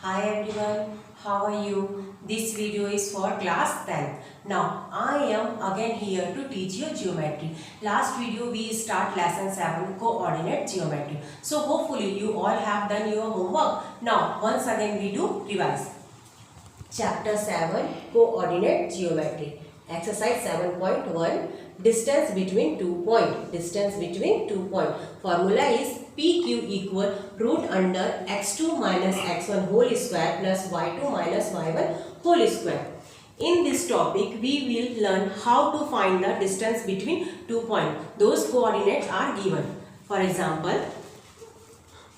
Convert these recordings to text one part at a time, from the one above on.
Hi everyone, how are you? This video is for class 10th. Now I am again here to teach you geometry. Last video we start lesson 7 coordinate geometry. So hopefully you all have done your homework. Now once again we do revise. Chapter 7 coordinate geometry. Exercise 7.1 distance between 2 points. Distance between 2 points. Formula is PQ equal root under x2 minus x1 whole square plus y2 minus y1 whole square. In this topic, we will learn how to find the distance between 2 points. Those coordinates are given. For example,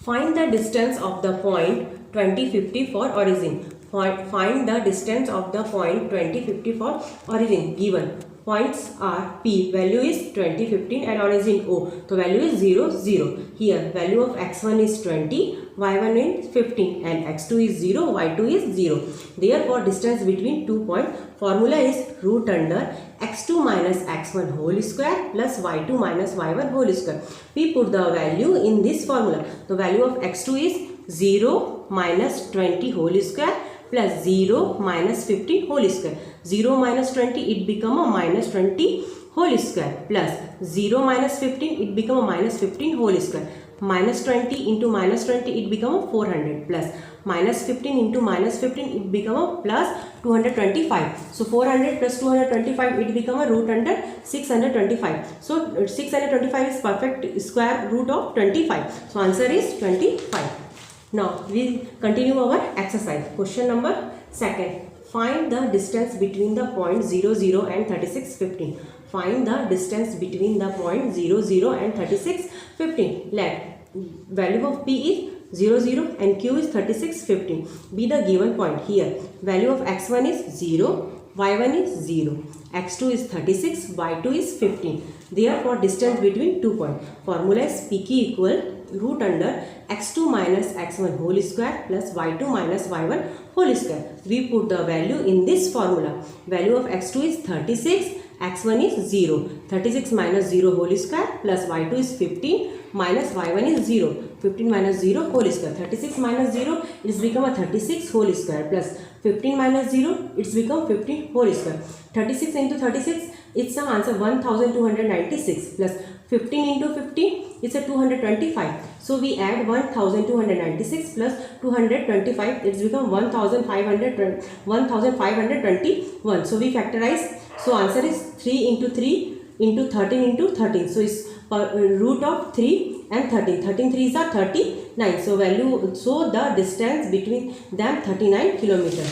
find the distance of the point 20, 50 for origin. Find the distance of the point 20, 50 for origin. Given points are P, value is 20, 15 and origin O. So value is 0, 0. Here value of x1 is 20, y1 is 15 and x2 is 0, y2 is 0. Therefore distance between 2 points formula is root under x2 minus x1 whole square plus y2 minus y1 whole square. We put the value in this formula. The value of x2 is 0 minus 20 whole square plus 0 minus 15 whole square. 0 minus 20 it become a minus 20 whole square plus 0 minus 15 it become a minus 15 whole square. Minus 20 into minus 20 it become a 400 plus minus 15 into minus 15 it become a plus 225. So 400 plus 225 it become a root under 625. So 625 is perfect square root of 25. So answer is 25. Now we continue our exercise. Question number 2. Find the distance between the point 0, 0 and 36, 15. Find the distance between the point 0, 0 and 36, 15. Let value of P is 0, 0 and Q is 36, 15. Be the given point. Here value of x1 is 0, y1 is 0, x2 is 36, y2 is 15. Therefore distance between 2 points. Formula is PQ equal root under x2 minus x1 whole square plus y2 minus y1 whole square. We put the value in this formula. Value of x2 is 36, x1 is 0. 36 minus 0 whole square plus y2 is 15 minus y1 is 0. 15 minus 0 whole square. 36 minus 0 it is become a 36 whole square plus 15 minus 0 it's become 15 whole square. 36 into 36 it's the answer 1296 plus 15 into 15 it's a 225. So we add 1296 plus 225 it's become 1521. So we factorize. So answer is 3 into 3 into 13 into 13. So it's root of 3 and 13. 13 3s are 39. So the distance between them 39 kilometers.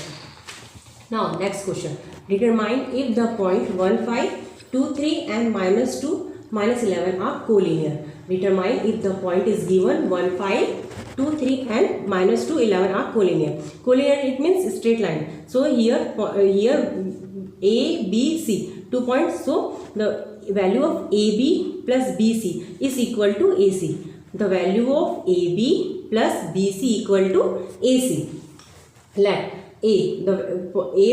Now next question. Determine if the point 1, 5, 2, 3 and minus 2, minus 11 are collinear. Determine if the point is given 1, 5, 2, 3 and minus 2, 11 are collinear. Collinear it means straight line. So here A, B, C 2 points. So the value of AB plus BC is equal to AC. The value of AB plus BC equal to AC. Let the A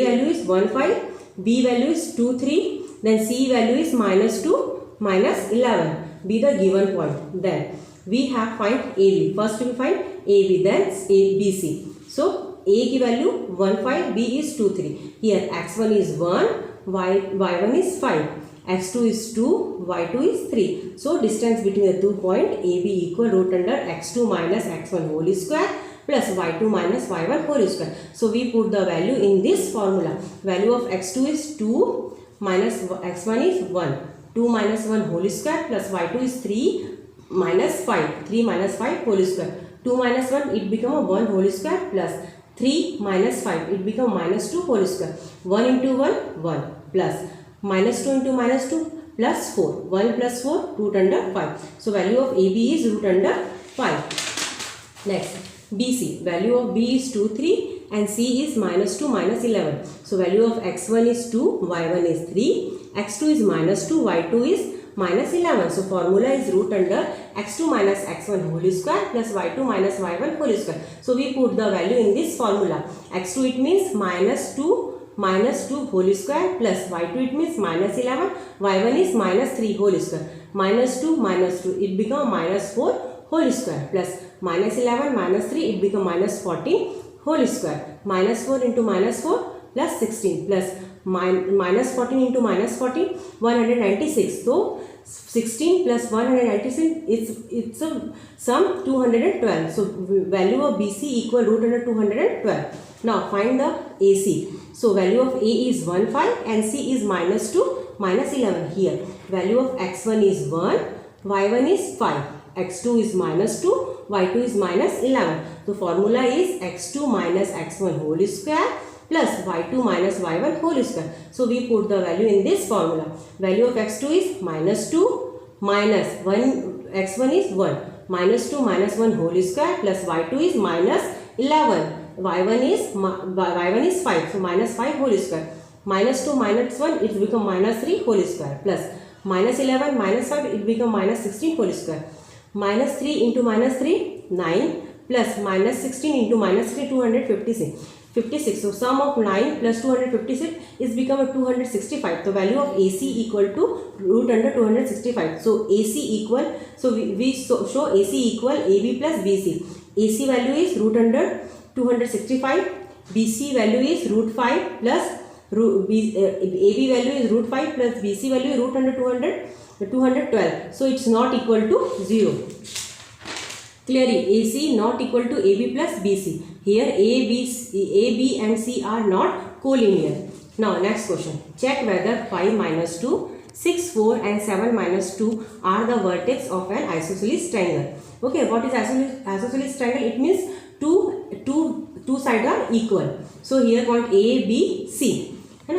value is 1, 5, B value is 2, 3, then C value is minus 2, minus 11. Be the given point. Then we have find AB. First we find AB, then BC. So A की value 1, 5, B is 2, 3. Here x1 is 1, y1 is 5, x2 is 2, y2 is 3. So distance between the 2 points AB equal root under x2 minus x1 whole square plus y2 minus y1 whole square. So we put the value in this formula. Value of x2 is 2 minus x1 is 1. 2 minus 1 whole square plus y2 is 3 minus 5. 3 minus 5 whole square. 2 minus 1 it become a 1 whole square plus 3 minus 5 it become minus 2 whole square. 1 into 1 1 plus minus 2 into minus 2 plus 4. 1 plus 4 root under 5. So value of AB is root under 5. Next BC. Value of B is 2, 3 and C is minus 2, minus 11. So value of x1 is 2, y1 is 3, x2 is minus 2, y2 is minus 11. So formula is root under x2 minus x1 whole square plus y2 minus y1 whole square. So we put the value in this formula. x2 it means minus 2 whole square plus y2 it means minus 11, y1 is minus 3 whole square. Minus 2 it become minus 4 whole square plus minus 11 minus 3 it become minus 14 whole square. Minus 4 into minus 4 plus 16 plus minus 14 into minus 14, 196. So 16 plus 196 it's a sum 212. So value of BC equal root under 212. Now find the AC. So value of A is 1, 5 and C is minus 2, minus 11. Here value of x1 is 1, y1 is 5, x2 is minus 2, y2 is minus 11. So formula is x2 minus x1 whole square plus y2 minus y1 whole square. So we put the value in this formula. Value of x2 is minus 2 minus 1, x1 is 1, minus 2 minus 1 whole square plus y2 is minus 11. y1 is 5, so minus 5 whole square. Minus 2 minus 1 it become minus 3 whole square plus minus 11 minus 5 it become minus 16 whole square. Minus 3 into minus 3 9 plus minus 16 into minus 3 256. So sum of 9 plus 256 is become a 265. The value of AC equal to root under 265. So AC equal, so we show AC equal AB plus BC. AC value is root under 265, BC value is root 5 plus AB value is root 5 plus BC value is root under 212. So it's not equal to 0. Clearly AC not equal to AB plus BC. Here A, B and C are not collinear. Now next question. Check whether 5 minus 2, 6, 4 and 7 minus 2 are the vertex of an isosceles triangle. Okay, what is isosceles triangle? It means two sides are equal. So here point A, B, C.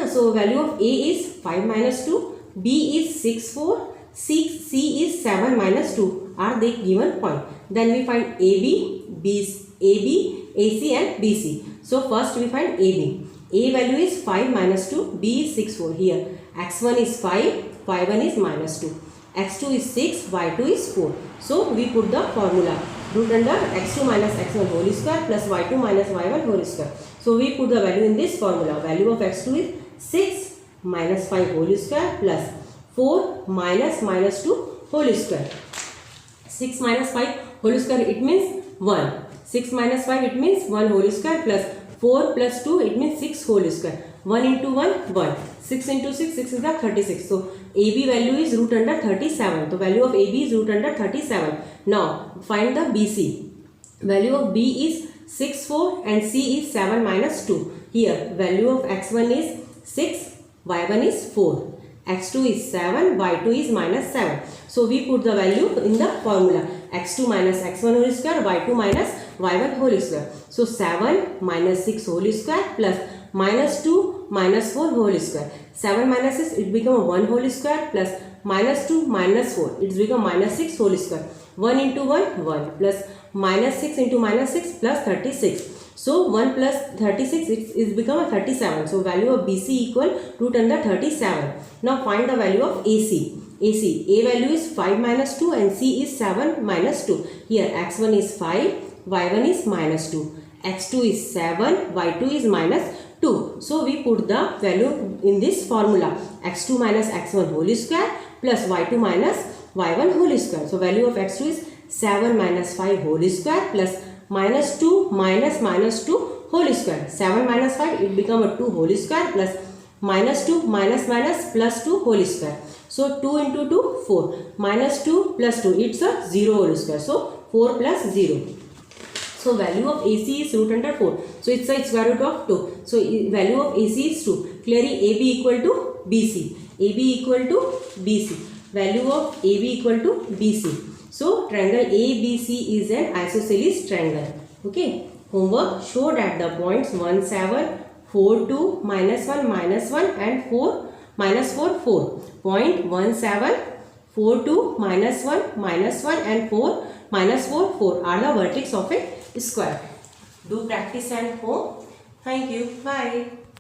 So value of A is 5 minus 2, B is 6, 4, C is 7 minus 2 are the given point. Then we find AB, AC and BC. So first we find AB. A value is 5 minus 2, B is 6, 4. Here x1 is 5, y1 is minus 2. x2 is 6, y2 is 4. So we put the formula. Root under x2 minus x1 whole square plus y2 minus y1 whole square. So we put the value in this formula. Value of x2 is 6 minus 5 whole square plus 4 minus 2 whole square. 6 minus 5 whole square it means 1. 6 minus 5 it means 1 whole square plus 4 plus 2 it means 6 whole square. 1 into 1 1. 6 into 6 6 is the 36. So AB value is root under 37. The value of AB is root under 37. Now find the BC. Value of B is 6 4 and C is 7 minus 2. Here value of x1 is 6, y1 is 4. x2 is 7, y2 is minus 7. So we put the value in the formula. x2 minus x1 whole square, y2 minus y1 whole square. So 7 minus 6 whole square plus minus 2 minus 4 whole square. 7 minus 6 it become 1 whole square plus minus 2 minus 4 it become minus 6 whole square. 1 into 1 1 plus minus 6 into minus 6 plus 36. So 1 plus 36 it become a 37. So value of BC equal root under 37. Now find the value of AC. A value is 5 minus 2 and C is 7 minus 2. Here x1 is 5, y1 is minus 2. x2 is 7, y2 is minus 2. So we put the value in this formula. x2 minus x1 whole square plus y2 minus y1 whole square. So value of x2 is 7 minus 5 whole square plus minus 2 minus 2 whole square. 7 minus 5 it become a 2 whole square plus minus 2 minus plus 2 whole square. So 2 into 2 4 minus 2 plus 2 it's a 0 whole square. So 4 plus 0. So value of AC is root under 4. So it's a square root of 2. So value of AC is 2. Clearly AB equal to BC. AB equal to BC. Value of AB equal to BC. So triangle ABC is an isosceles triangle. Okay. Homework: show that the points 1 7, 4 2, minus 1 and 4 minus 4 4. Point 1 7, 4 2, minus 1 and 4 minus 4 4 are the vertex of a square. Do practice at home. Thank you. Bye.